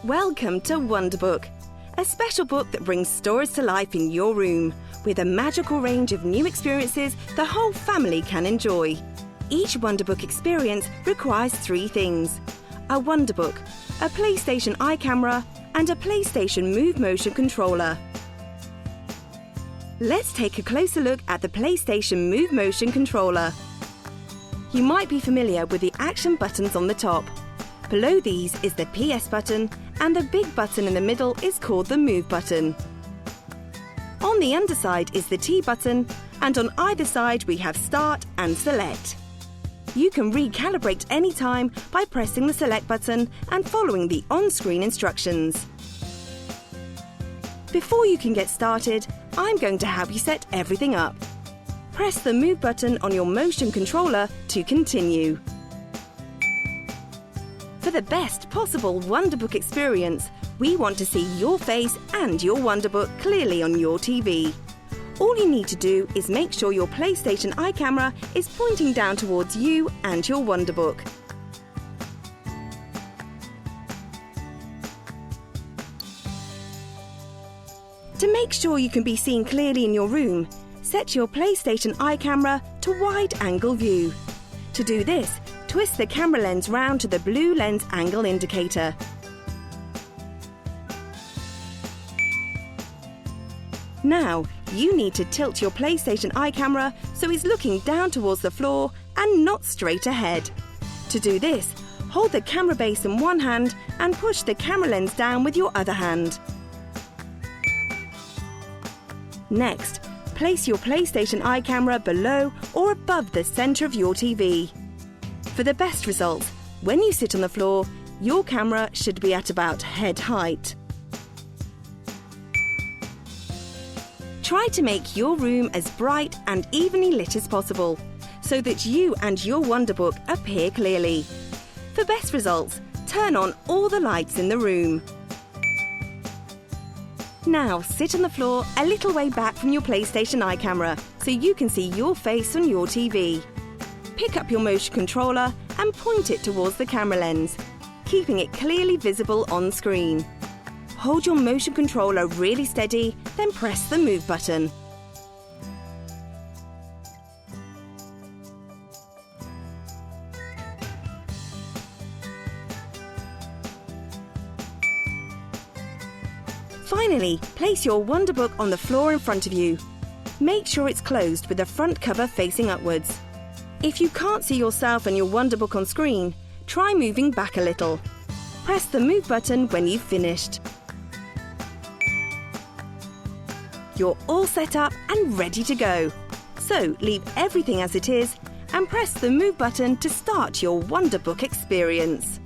Welcome to Wonderbook, a special book that brings stories to life in your room, with a magical range of new experiences the whole family can enjoy. Each Wonderbook experience requires 3 things: a Wonderbook, a PlayStation eye camera, and a PlayStation Move Motion controller. Let's take a closer look at the PlayStation Move Motion controller. You might be familiar with the action buttons on the top. Below these is the PS button, and the big button in the middle is called the Move button. On the underside is the T button, and on either side we have Start and Select. You can recalibrate anytime by pressing the Select button and following the on-screen instructions. Before you can get started, I'm going to help you set everything up. Press the Move button on your motion controller to continue. For the best possible Wonderbook experience, we want to see your face and your Wonderbook clearly on your TV. All you need to do is make sure your PlayStation eye camera is pointing down towards you and your Wonderbook. To make sure you can be seen clearly in your room, set your PlayStation eye camera to wide-angle view. To do this, twist the camera lens round to the blue lens angle indicator. Now, you need to tilt your PlayStation eye camera so it's looking down towards the floor and not straight ahead. To do this, hold the camera base in one hand and push the camera lens down with your other hand. Next, place your PlayStation eye camera below or above the centre of your TV. For the best results, when you sit on the floor, your camera should be at about head height. Try to make your room as bright and evenly lit as possible, so that you and your Wonderbook appear clearly. For best results, turn on all the lights in the room. Now sit on the floor a little way back from your PlayStation eye camera so you can see your face on your TV. Pick up your motion controller and point it towards the camera lens, keeping it clearly visible on screen. Hold your motion controller really steady, then press the Move button. Finally, place your Wonderbook on the floor in front of you. Make sure it's closed with the front cover facing upwards. If you can't see yourself and your Wonderbook on screen, try moving back a little. Press the Move button when you've finished. You're all set up and ready to go. So leave everything as it is and press the Move button to start your Wonderbook experience.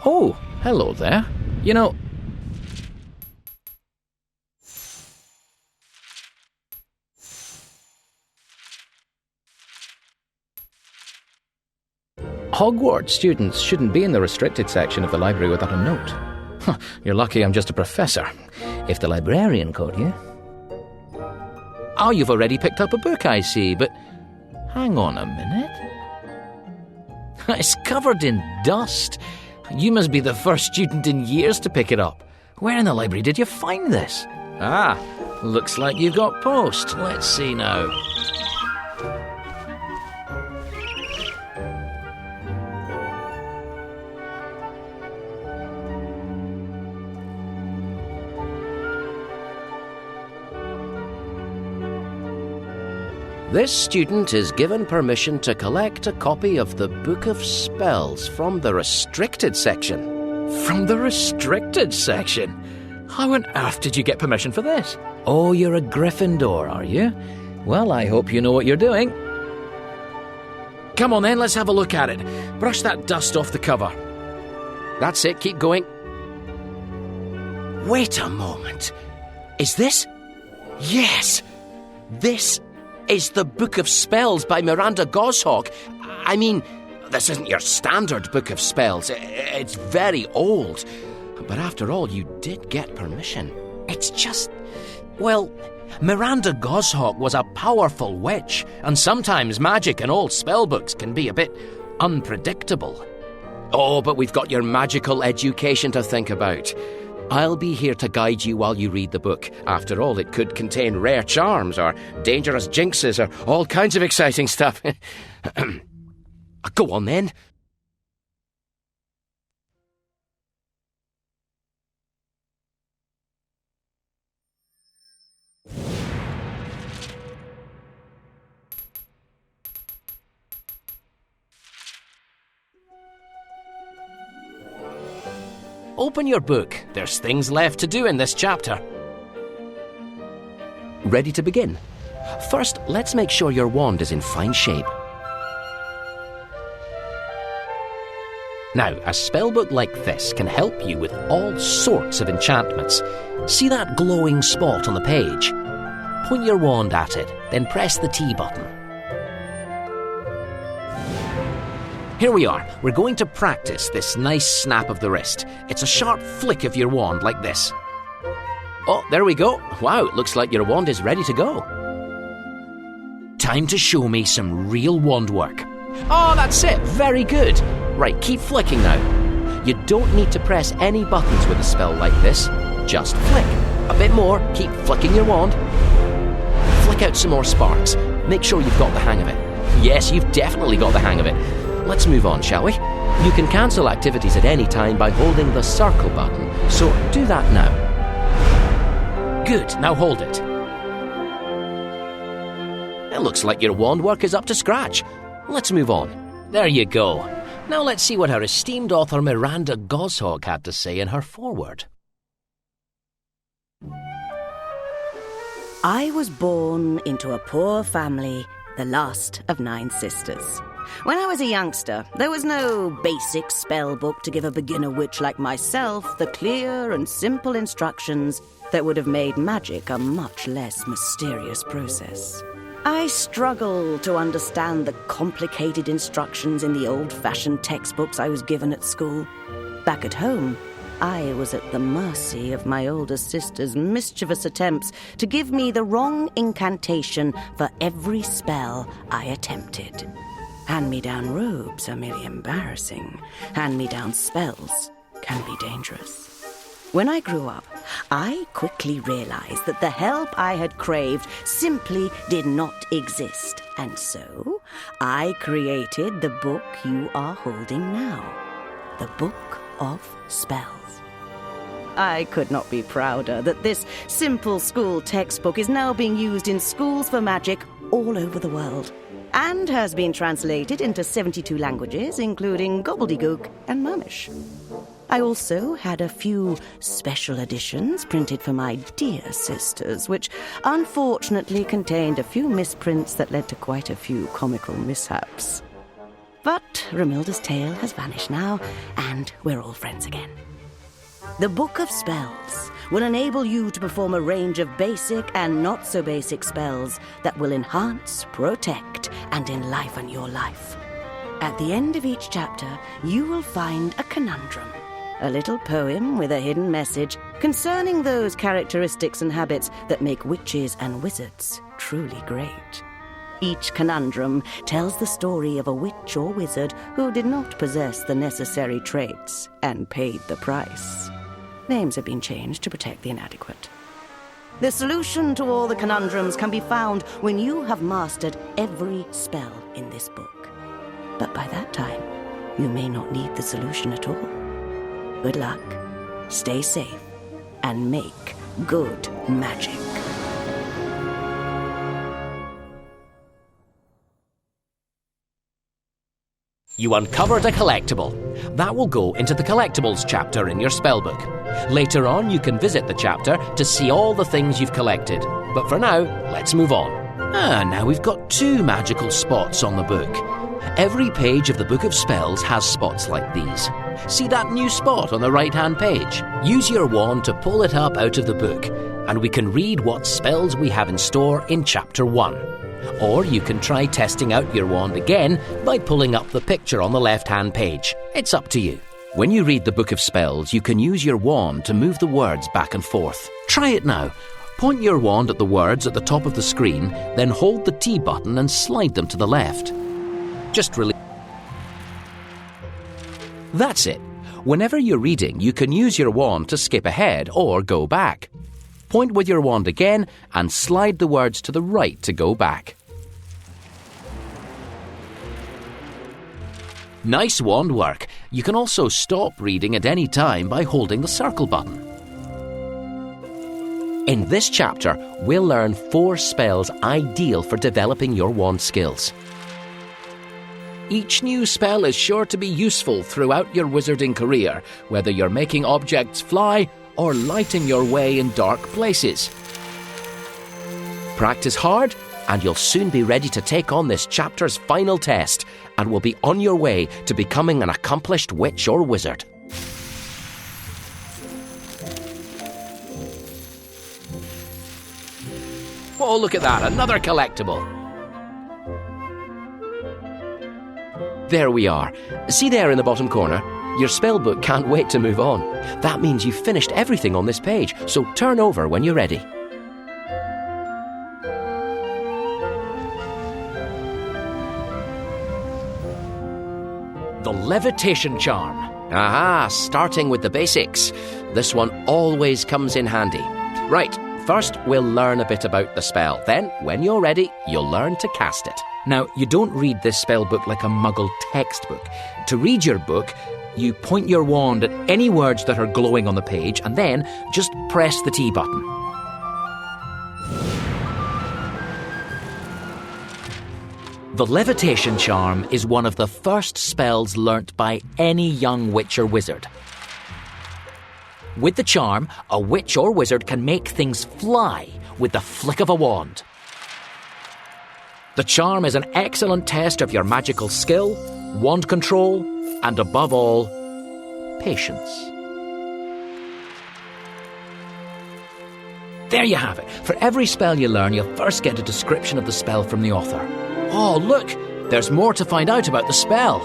Oh, hello there. You know... Hogwarts students shouldn't be in the restricted section of the library without a note. Huh, you're lucky I'm just a professor. If the librarian caught you... Oh, you've already picked up a book, I see, but... Hang on a minute. It's covered in dust. You must be the first student in years to pick it up. Where in the library did you find this? Ah, looks like you've got post. Let's see now. This student is given permission to collect a copy of the Book of Spells from the restricted section. From the restricted section? How on earth did you get permission for this? Oh, you're a Gryffindor, are you? Well, I hope you know what you're doing. Come on then, let's have a look at it. Brush that dust off the cover. That's it, keep going. Wait a moment. Is this... Yes! This is the Book of Spells by Miranda Goshawk. I mean, this isn't your standard Book of Spells. It's very old. But after all, you did get permission. It's just... Well, Miranda Goshawk was a powerful witch, and sometimes magic in old spellbooks can be a bit unpredictable. Oh, but we've got your magical education to think about. I'll be here to guide you while you read the book. After all, it could contain rare charms or dangerous jinxes or all kinds of exciting stuff. Go on then. Open your book. There's things left to do in this chapter. Ready to begin? First, let's make sure your wand is in fine shape. Now, a spellbook like this can help you with all sorts of enchantments. See that glowing spot on the page? Point your wand at it, then press the T button. Here we are. We're going to practice this nice snap of the wrist. It's a sharp flick of your wand like this. Oh, there we go. Wow, it looks like your wand is ready to go. Time to show me some real wand work. Oh, that's it. Very good. Right, keep flicking now. You don't need to press any buttons with a spell like this. Just flick. A bit more. Keep flicking your wand. Flick out some more sparks. Make sure you've got the hang of it. Yes, you've definitely got the hang of it. Let's move on, shall we? You can cancel activities at any time by holding the circle button, so do that now. Good, now hold it. It looks like your wand work is up to scratch. Let's move on. There you go. Now let's see what our esteemed author Miranda Goshawk had to say in her foreword. I was born into a poor family, the last of 9 sisters. When I was a youngster, there was no basic spell book to give a beginner witch like myself the clear and simple instructions that would have made magic a much less mysterious process. I struggled to understand the complicated instructions in the old-fashioned textbooks I was given at school. Back at home, I was at the mercy of my older sister's mischievous attempts to give me the wrong incantation for every spell I attempted. Hand-me-down robes are merely embarrassing. Hand-me-down spells can be dangerous. When I grew up, I quickly realized that the help I had craved simply did not exist. And so, I created the book you are holding now. The Book of Spells. I could not be prouder that this simple school textbook is now being used in schools for magic all over the world, and has been translated into 72 languages, including Gobbledygook and Murmish. I also had a few special editions printed for my dear sisters, which unfortunately contained a few misprints that led to quite a few comical mishaps. But Romilda's tale has vanished now, and we're all friends again. The Book of Spells will enable you to perform a range of basic and not-so-basic spells that will enhance, protect, and enliven your life. At the end of each chapter, you will find a conundrum, a little poem with a hidden message concerning those characteristics and habits that make witches and wizards truly great. Each conundrum tells the story of a witch or wizard who did not possess the necessary traits and paid the price. Names have been changed to protect the inadequate. The solution to all the conundrums can be found when you have mastered every spell in this book. But by that time, you may not need the solution at all. Good luck, stay safe, and make good magic. You uncovered a collectible. That will go into the collectibles chapter in your spellbook. Later on, you can visit the chapter to see all the things you've collected. But for now, let's move on. Now we've got 2 magical spots on the book. Every page of the Book of Spells has spots like these. See that new spot on the right-hand page? Use your wand to pull it up out of the book, and we can read what spells we have in store in Chapter 1. Or you can try testing out your wand again by pulling up the picture on the left-hand page. It's up to you. When you read the Book of Spells, you can use your wand to move the words back and forth. Try it now. Point your wand at the words at the top of the screen, then hold the T button and slide them to the left. Just release. That's it. Whenever you're reading, you can use your wand to skip ahead or go back. Point with your wand again and slide the words to the right to go back. Nice wand work. You can also stop reading at any time by holding the circle button. In this chapter, we'll learn 4 spells ideal for developing your wand skills. Each new spell is sure to be useful throughout your wizarding career, whether you're making objects fly or lighting your way in dark places. Practice hard, and you'll soon be ready to take on this chapter's final test, and will be on your way to becoming an accomplished witch or wizard. Oh, look at that, another collectible. There we are. See there in the bottom corner? Your spellbook can't wait to move on. That means you've finished everything on this page, so turn over when you're ready. The levitation charm. Aha, starting with the basics. This one always comes in handy. Right, first we'll learn a bit about the spell. Then, when you're ready, you'll learn to cast it. Now, you don't read this spellbook like a muggle textbook. To read your book, you point your wand at any words that are glowing on the page and then just press the T button. The levitation charm is one of the first spells learnt by any young witch or wizard. With the charm, a witch or wizard can make things fly with the flick of a wand. The charm is an excellent test of your magical skill, wand control, and above all, patience. There you have it. For every spell you learn, you'll first get a description of the spell from the author. Oh, look! There's more to find out about the spell.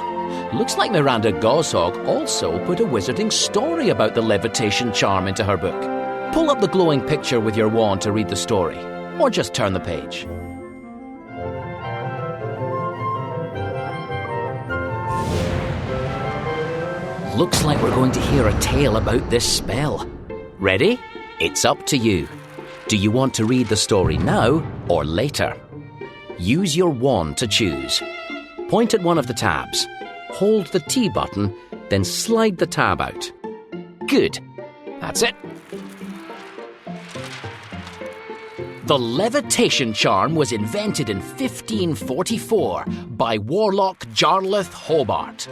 Looks like Miranda Gozhog also put a wizarding story about the levitation charm into her book. Pull up the glowing picture with your wand to read the story, or just turn the page. Looks like we're going to hear a tale about this spell. Ready? It's up to you. Do you want to read the story now or later? Use your wand to choose. Point at one of the tabs. Hold the T button, then slide the tab out. Good. That's it. The levitation charm was invented in 1544 by Warlock Jarlath Hobart,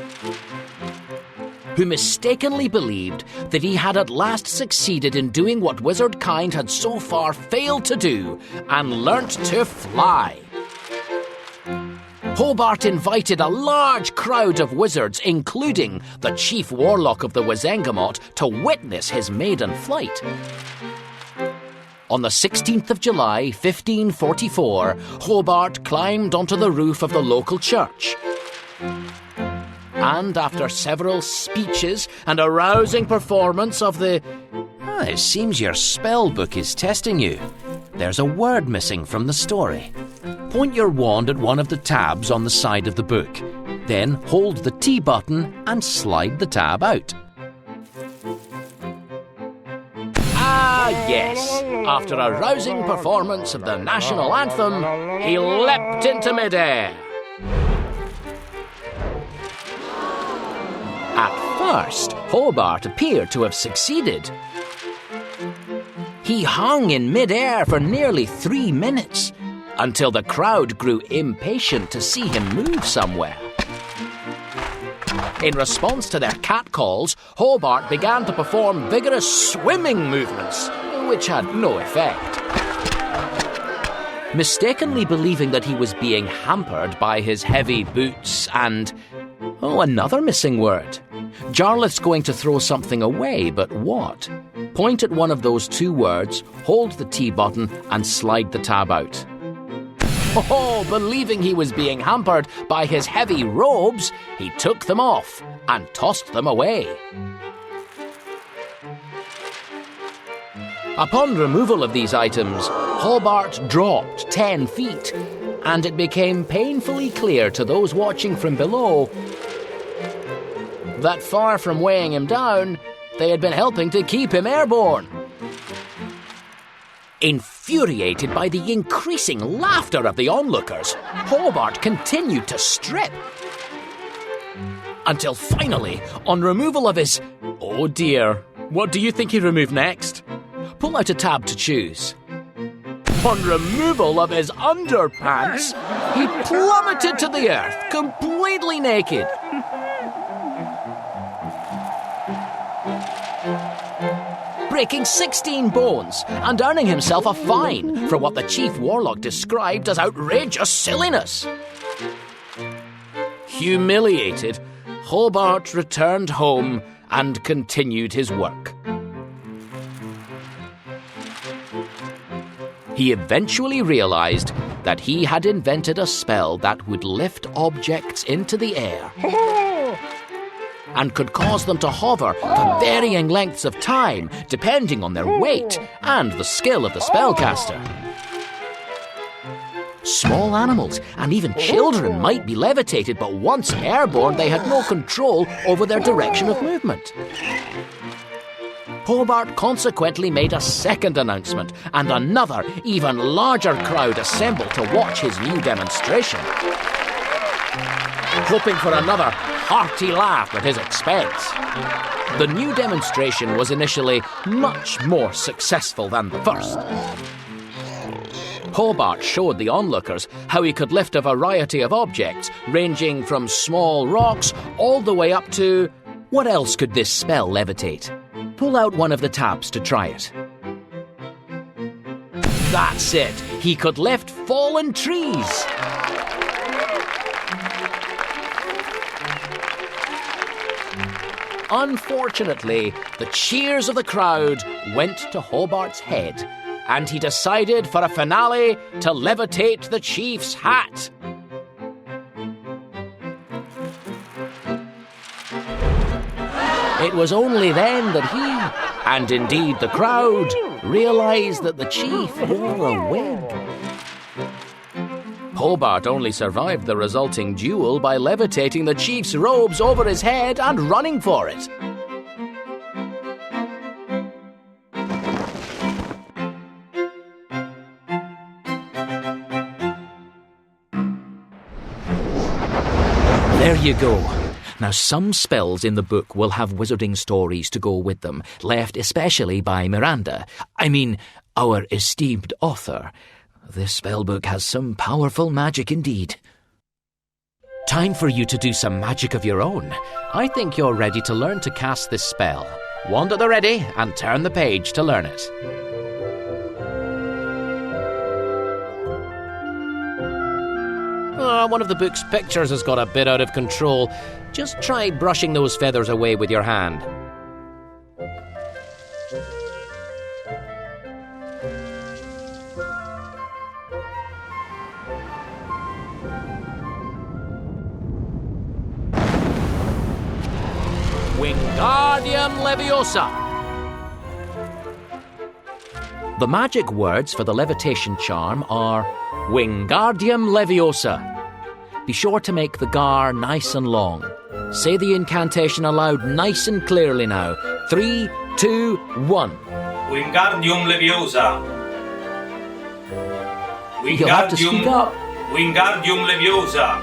who mistakenly believed that he had at last succeeded in doing what wizard kind had so far failed to do, and learnt to fly. Hobart invited a large crowd of wizards, including the chief warlock of the Wizengamot, to witness his maiden flight. On the 16th of July, 1544, Hobart climbed onto the roof of the local church. And after several speeches and a rousing performance of the... it seems your spell book is testing you. There's a word missing from the story. Point your wand at one of the tabs on the side of the book. Then hold the T button and slide the tab out. Ah, yes. After a rousing performance of the national anthem, he leapt into midair. At first, Hobart appeared to have succeeded. He hung in midair for nearly 3 minutes, until the crowd grew impatient to see him move somewhere. In response to their catcalls, Hobart began to perform vigorous swimming movements, which had no effect. Mistakenly believing that he was being hampered by his heavy boots and... another missing word. Jarlath's going to throw something away, but what? Point at one of those 2 words, hold the T button and slide the tab out. Believing he was being hampered by his heavy robes, he took them off and tossed them away. Upon removal of these items, Hobart dropped 10 feet, and it became painfully clear to those watching from below that far from weighing him down, they had been helping to keep him airborne. Infuriated by the increasing laughter of the onlookers, Hobart continued to strip. Until finally, on removal of his... oh dear, what do you think he removed next? Pull out a tab to choose. On removal of his underpants, he plummeted to the earth, completely naked. Breaking 16 bones and earning himself a fine for what the chief warlock described as outrageous silliness. Humiliated, Hobart returned home and continued his work. He eventually realized that he had invented a spell that would lift objects into the air and could cause them to hover for varying lengths of time, depending on their weight and the skill of the spellcaster. Small animals and even children might be levitated, but once airborne, they had no control over their direction of movement. Hobart consequently made a second announcement, and another, even larger crowd assembled to watch his new demonstration, hoping for another hearty laugh at his expense. The new demonstration was initially much more successful than the first. Hobart showed the onlookers how he could lift a variety of objects, ranging from small rocks all the way up to... what else could this spell levitate? Pull out one of the tabs to try it. That's it! He could lift fallen trees! Unfortunately, the cheers of the crowd went to Hobart's head, and he decided for a finale to levitate the chief's hat. It was only then that he, and indeed the crowd, realised that the chief wore a wig. Hobart only survived the resulting duel by levitating the chief's robes over his head and running for it. There you go. Now, some spells in the book will have wizarding stories to go with them, left especially by Miranda. I mean, our esteemed author. This spellbook has some powerful magic indeed. Time for you to do some magic of your own. I think you're ready to learn to cast this spell. Wand at the ready and turn the page to learn it. One of the book's pictures has got a bit out of control. Just try brushing those feathers away with your hand. Wingardium Leviosa! The magic words for the levitation charm are Wingardium Leviosa. Be sure to make the gar nice and long. Say the incantation aloud nice and clearly now. 3, 2, 1. Wingardium Leviosa. You'll have to speak up. Wingardium Leviosa.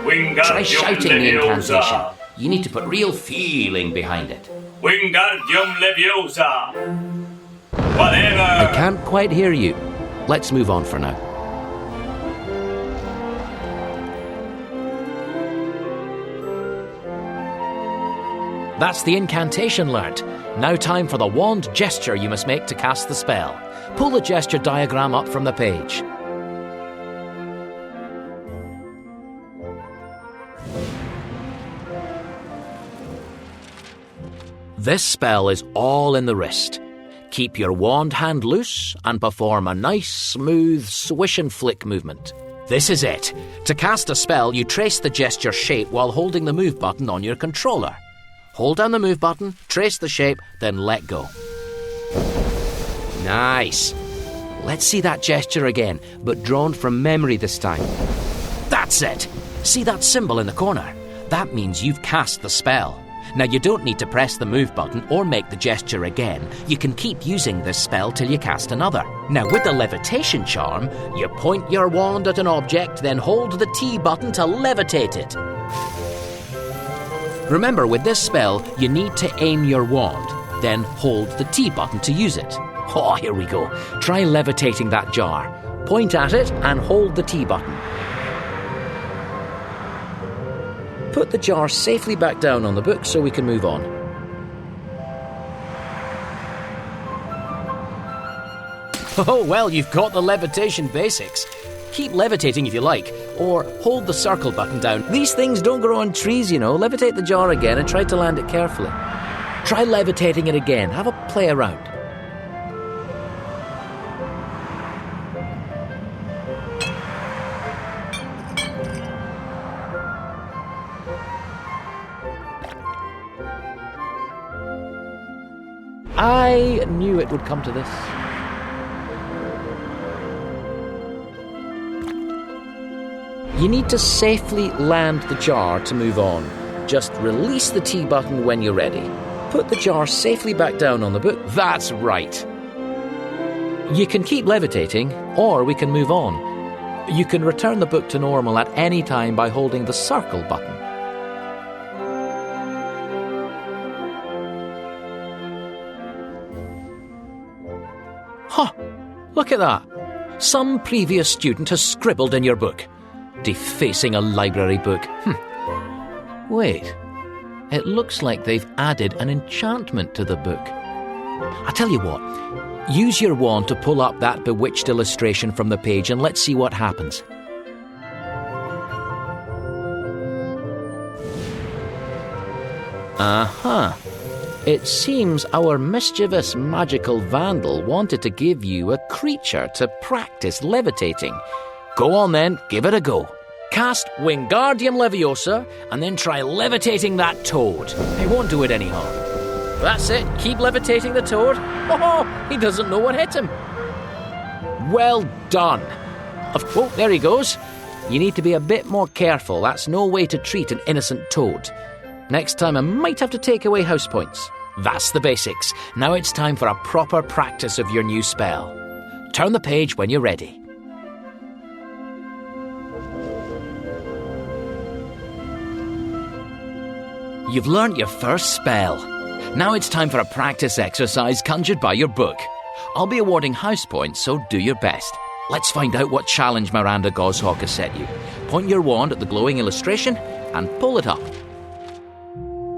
Wingardium Try shouting the incantation. Leviosa. You need to put real feeling behind it. Wingardium Leviosa. Whatever. I can't quite hear you. Let's move on for now. That's the incantation learnt. Now time for the wand gesture you must make to cast the spell. Pull the gesture diagram up from the page. This spell is all in the wrist. Keep your wand hand loose and perform a nice, smooth swish and flick movement. This is it. To cast a spell, you trace the gesture shape while holding the move button on your controller. Hold down the move button, trace the shape, then let go. Nice. Let's see that gesture again, but drawn from memory this time. That's it. See that symbol in the corner? That means you've cast the spell. Now, you don't need to press the move button or make the gesture again. You can keep using this spell till you cast another. Now, with the levitation charm, you point your wand at an object, then hold the T button to levitate it. Remember, with this spell, you need to aim your wand, then hold the T button to use it. Oh, here we go. Try levitating that jar. Point at it and hold the T button. Put the jar safely back down on the book so we can move on. Oh, well, you've got the levitation basics. Keep levitating if you like, or hold the circle button down. These things don't grow on trees, you know. Levitate the jar again and try to land it carefully. Try levitating it again. Have a play around. I knew it would come to this. You need to safely land the jar to move on. Just release the T button when you're ready. Put the jar safely back down on the book. That's right. You can keep levitating, or we can move on. You can return the book to normal at any time by holding the circle button. Huh! Look at that! Some previous student has scribbled in your book. Defacing a library book. Wait. It looks like they've added an enchantment to the book. I tell you what. Use your wand to pull up that bewitched illustration from the page and let's see what happens. Aha! It seems our mischievous magical vandal wanted to give you a creature to practice levitating. Go on then, give it a go. Cast Wingardium Leviosa and then try levitating that toad. It won't do it any harm. That's it, keep levitating the toad. Oh, he doesn't know what hit him. Well done. Oh, there he goes. You need to be a bit more careful. That's no way to treat an innocent toad. Next time I might have to take away house points. That's the basics. Now it's time for a proper practice of your new spell. Turn the page when you're ready. You've learnt your first spell. Now it's time for a practice exercise conjured by your book. I'll be awarding house points, so do your best. Let's find out what challenge Miranda Goshawk has set you. Point your wand at the glowing illustration and pull it up.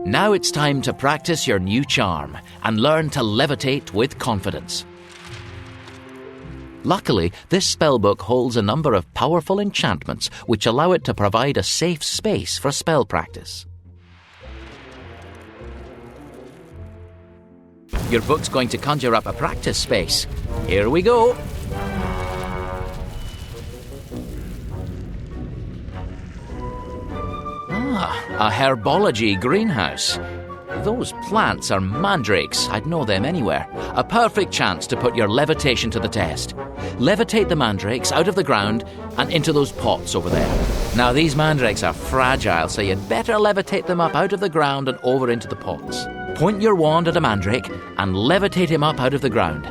Now it's time to practice your new charm and learn to levitate with confidence. Luckily, this spellbook holds a number of powerful enchantments which allow it to provide a safe space for spell practice. Your book's going to conjure up a practice space. Here we go. A herbology greenhouse. Those plants are mandrakes. I'd know them anywhere. A perfect chance to put your levitation to the test. Levitate the mandrakes out of the ground and into those pots over there. Now, these mandrakes are fragile, so you'd better levitate them up out of the ground and over into the pots. Point your wand at a mandrake and levitate him up out of the ground.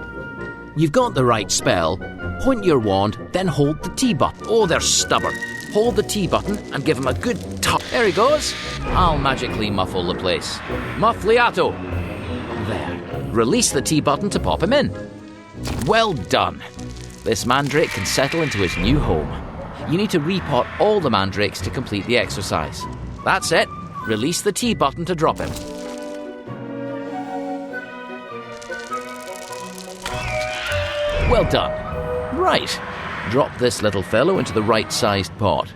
You've got the right spell. Point your wand, then hold the T button. Oh, they're stubborn. Hold the T button and give him a good tug. There he goes. I'll magically muffle the place. Muffliato. There. Release the T button to pop him in. Well done. This mandrake can settle into his new home. You need to repot all the mandrakes to complete the exercise. That's it. Release the T button to drop him. Well done. Right. Drop this little fellow into the right-sized pot.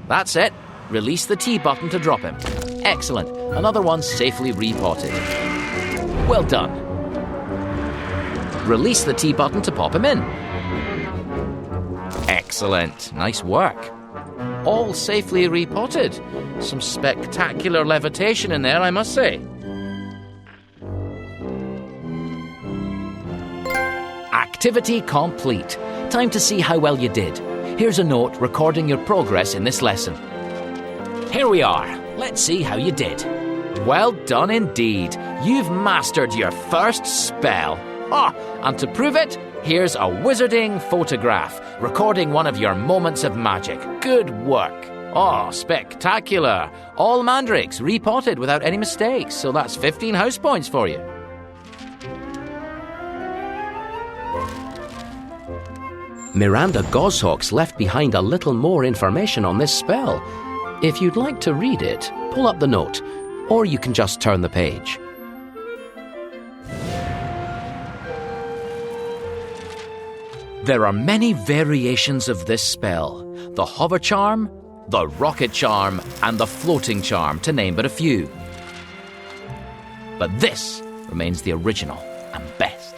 That's it. Release the T button to drop him. Excellent. Another one safely repotted. Well done. Release the T button to pop him in. Excellent. Nice work. All safely repotted. Some spectacular levitation in there, I must say. Activity complete. Time to see how well you did. Here's a note recording your progress in this lesson. Here we are. Let's see how you did. Well done indeed. You've mastered your first spell. And to prove it, here's a wizarding photograph recording one of your moments of magic. Good work. Spectacular. All mandrakes repotted without any mistakes, so that's 15 house points for you. Miranda Goshawk's left behind a little more information on this spell. If you'd like to read it, pull up the note, or you can just turn the page. There are many variations of this spell. The hover charm, the rocket charm, and the floating charm, to name but a few. But this remains the original and best.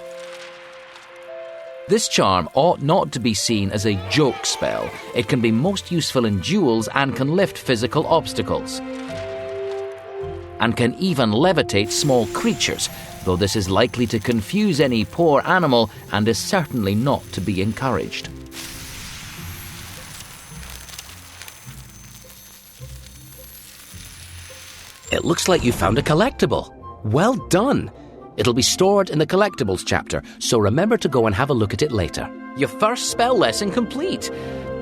This charm ought not to be seen as a joke spell. It can be most useful in duels and can lift physical obstacles. And can even levitate small creatures, though this is likely to confuse any poor animal and is certainly not to be encouraged. It looks like you found a collectible. Well done! It'll be stored in the collectibles chapter, so remember to go and have a look at it later. Your first spell lesson complete.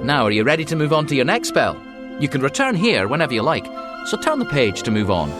Now, are you ready to move on to your next spell? You can return here whenever you like, so turn the page to move on.